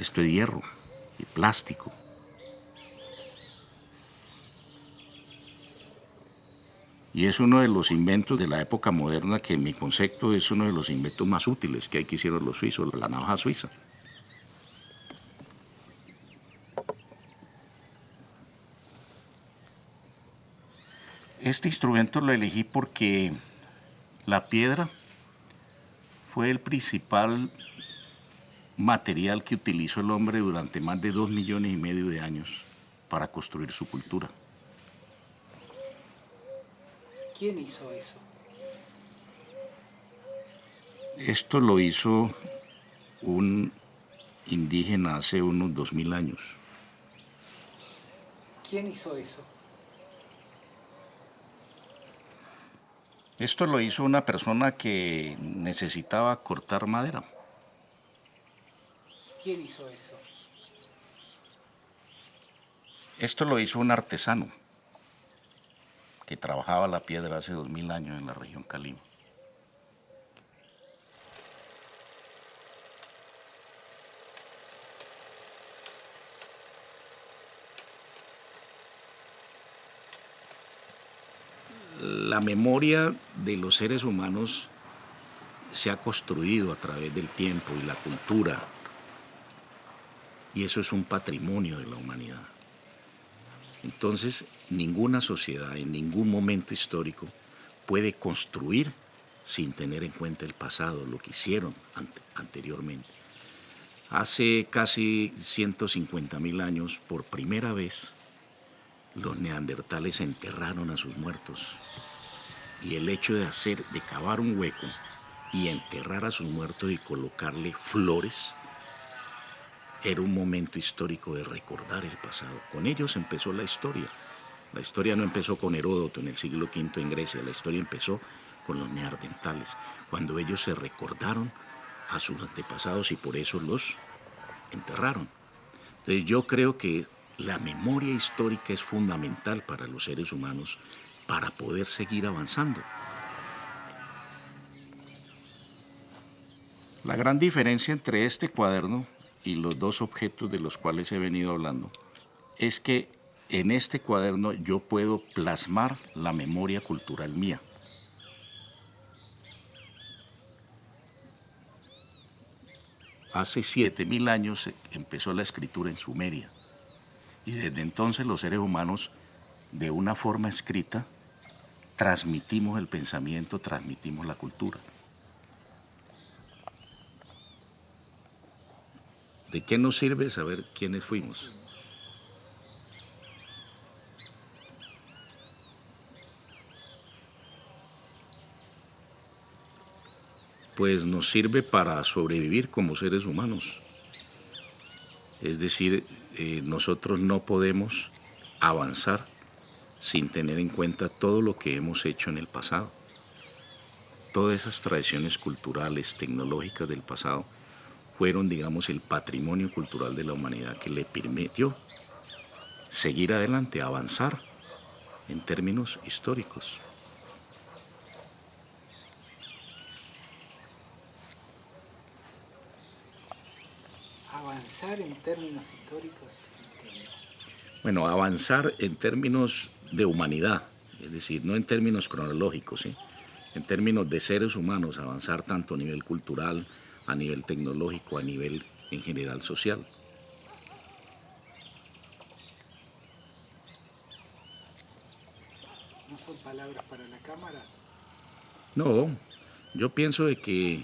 Esto es hierro y plástico. Y es uno de los inventos de la época moderna que en mi concepto es uno de los inventos más útiles que hicieron los suizos, la navaja suiza. Este instrumento lo elegí porque la piedra fue el principal material que utilizó el hombre durante más de 2,5 millones de años para construir su cultura. ¿Quién hizo eso? Esto lo hizo un indígena hace unos 2,000 años. ¿Quién hizo eso? Esto lo hizo una persona que necesitaba cortar madera. ¿Quién hizo eso? Esto lo hizo un artesano que trabajaba la piedra hace 2,000 años en la región Calima. La memoria de los seres humanos se ha construido a través del tiempo y la cultura, y eso es un patrimonio de la humanidad. Entonces, ninguna sociedad en ningún momento histórico puede construir sin tener en cuenta el pasado, lo que hicieron anteriormente. Hace casi 150,000 años, por primera vez, los neandertales enterraron a sus muertos. Y el hecho de cavar un hueco y enterrar a sus muertos y colocarle flores, era un momento histórico de recordar el pasado. Con ellos empezó la historia. La historia no empezó con Heródoto en el siglo V en Grecia, la historia empezó con los neandertales, cuando ellos se recordaron a sus antepasados y por eso los enterraron. Entonces yo creo que la memoria histórica es fundamental para los seres humanos para poder seguir avanzando. La gran diferencia entre este cuaderno y los dos objetos de los cuales he venido hablando es que en este cuaderno yo puedo plasmar la memoria cultural mía. Hace 7,000 años empezó la escritura en Sumeria y desde entonces los seres humanos, de una forma escrita, transmitimos el pensamiento, transmitimos la cultura. ¿De qué nos sirve saber quiénes fuimos? Pues nos sirve para sobrevivir como seres humanos. Es decir, nosotros no podemos avanzar sin tener en cuenta todo lo que hemos hecho en el pasado. Todas esas tradiciones culturales, tecnológicas del pasado fueron, digamos, el patrimonio cultural de la humanidad que le permitió seguir adelante, avanzar en términos históricos. Avanzar en términos históricos. Bueno, avanzar en términos de humanidad, es decir, no en términos cronológicos, ¿sí? En términos de seres humanos, avanzar tanto a nivel cultural, a nivel tecnológico, a nivel en general social. ¿No son palabras para la cámara? No, yo pienso de que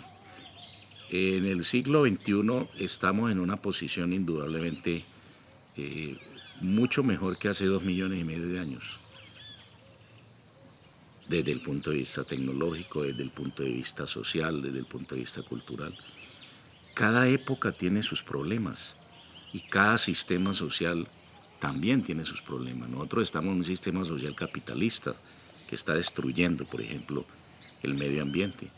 en el siglo XXI estamos en una posición indudablemente mucho mejor que hace 2,5 millones de años. Desde el punto de vista tecnológico, desde el punto de vista social, desde el punto de vista cultural. Cada época tiene sus problemas y cada sistema social también tiene sus problemas. Nosotros estamos en un sistema social capitalista que está destruyendo, por ejemplo, el medio ambiente.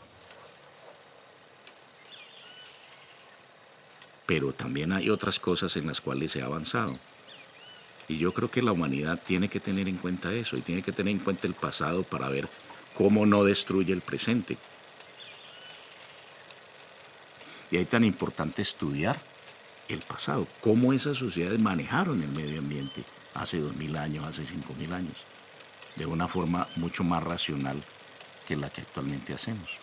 Pero también hay otras cosas en las cuales se ha avanzado. Y yo creo que la humanidad tiene que tener en cuenta eso y tiene que tener en cuenta el pasado para ver cómo no destruye el presente. Y es tan importante estudiar el pasado, cómo esas sociedades manejaron el medio ambiente hace 2000 años, hace 5000 años, de una forma mucho más racional que la que actualmente hacemos.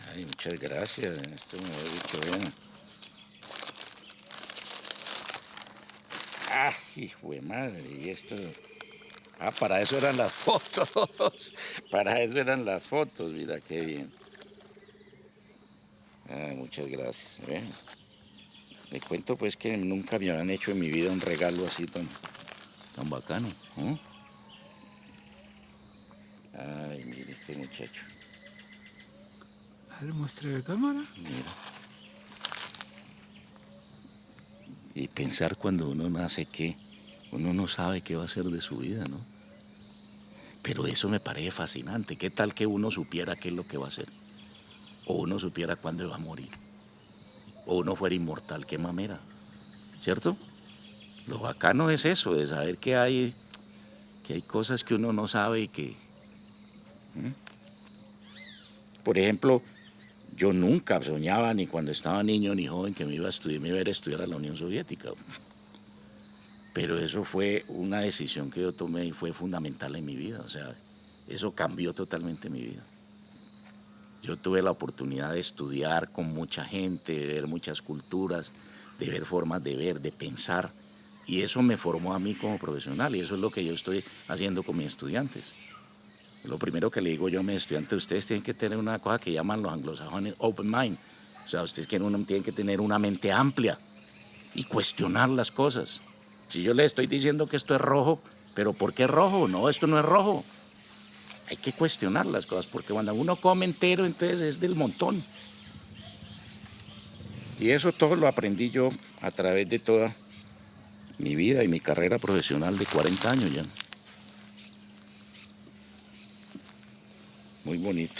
Ay, muchas gracias. Esto me ha dicho bien. Ah, hijo de madre, y esto. Ah, para eso eran las fotos. Para eso eran las fotos, mira qué bien. Ah, muchas gracias. Le cuento pues que nunca me habían hecho en mi vida un regalo así tan bacano, ¿no? Ay, mire este muchacho. A ver, muestra la cámara. Mira. Y pensar cuando uno nace que uno no sabe qué va a hacer de su vida, ¿no? Pero eso me parece fascinante. ¿Qué tal que uno supiera qué es lo que va a hacer? O uno supiera cuándo va a morir. O uno fuera inmortal, qué mamera. ¿Cierto? Lo bacano es eso, de saber que hay cosas que uno no sabe y que... Por ejemplo, yo nunca soñaba ni cuando estaba niño ni joven que me iba a ir a estudiar a la Unión Soviética. Pero eso fue una decisión que yo tomé y fue fundamental en mi vida. O sea, eso cambió totalmente mi vida. Yo tuve la oportunidad de estudiar con mucha gente, de ver muchas culturas, de ver formas de ver, de pensar. Y eso me formó a mí como profesional y eso es lo que yo estoy haciendo con mis estudiantes. Lo primero que le digo yo a mis estudiantes, ustedes tienen que tener una cosa que llaman los anglosajones open mind. O sea, ustedes tienen que tener una mente amplia y cuestionar las cosas. Si yo les estoy diciendo que esto es rojo, pero ¿por qué rojo? No, esto no es rojo. Hay que cuestionar las cosas, porque cuando uno come entero, entonces es del montón. Y eso todo lo aprendí yo a través de toda mi vida y mi carrera profesional de 40 años ya. Muy bonito.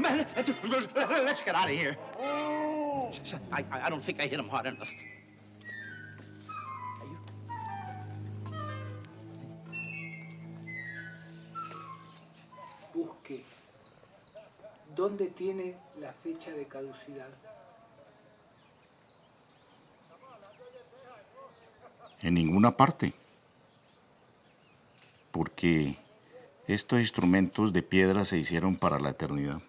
Man, let's get out of here. I don't think I hit him hard enough. Busque. ¿Dónde tiene la fecha de caducidad? En ninguna parte. Porque estos instrumentos de piedra se hicieron para la eternidad.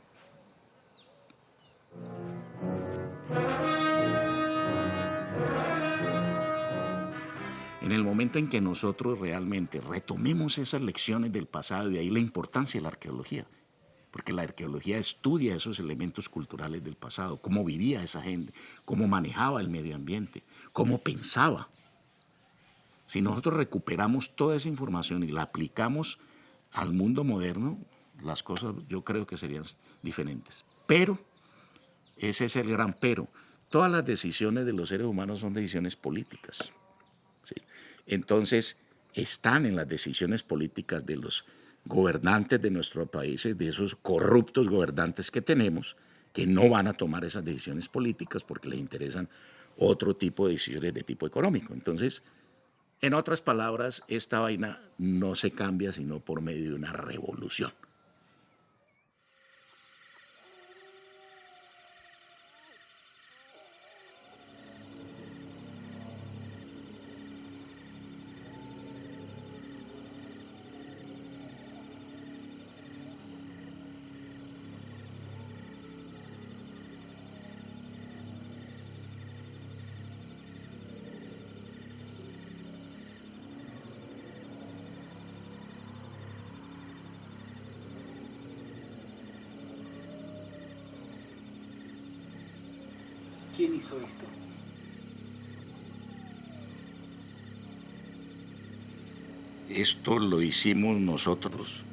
En el momento en que nosotros realmente retomemos esas lecciones del pasado, y de ahí la importancia de la arqueología, porque la arqueología estudia esos elementos culturales del pasado, cómo vivía esa gente, cómo manejaba el medio ambiente, cómo pensaba. Si nosotros recuperamos toda esa información y la aplicamos al mundo moderno, las cosas yo creo que serían diferentes. Pero, ese es el gran pero, todas las decisiones de los seres humanos son decisiones políticas. ¿Sí? Entonces, están en las decisiones políticas de los gobernantes de nuestros países, de esos corruptos gobernantes que tenemos, que no van a tomar esas decisiones políticas porque les interesan otro tipo de decisiones de tipo económico. Entonces, en otras palabras, esta vaina no se cambia sino por medio de una revolución. ¿Quién hizo esto? Esto lo hicimos nosotros.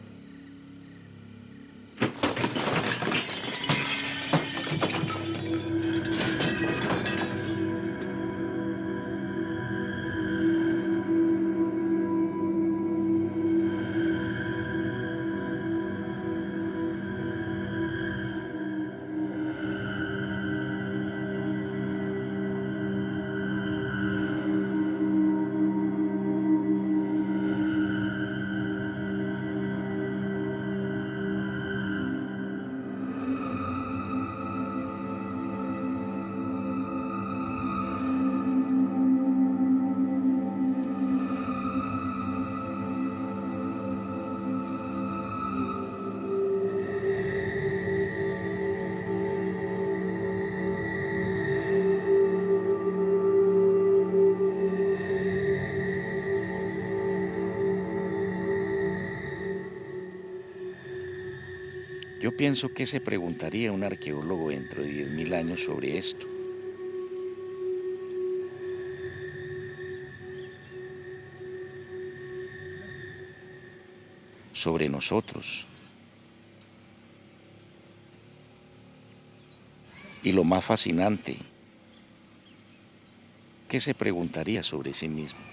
Yo pienso que se preguntaría un arqueólogo dentro de 10.000 años sobre esto. Sobre nosotros. Y lo más fascinante, ¿qué se preguntaría sobre sí mismo?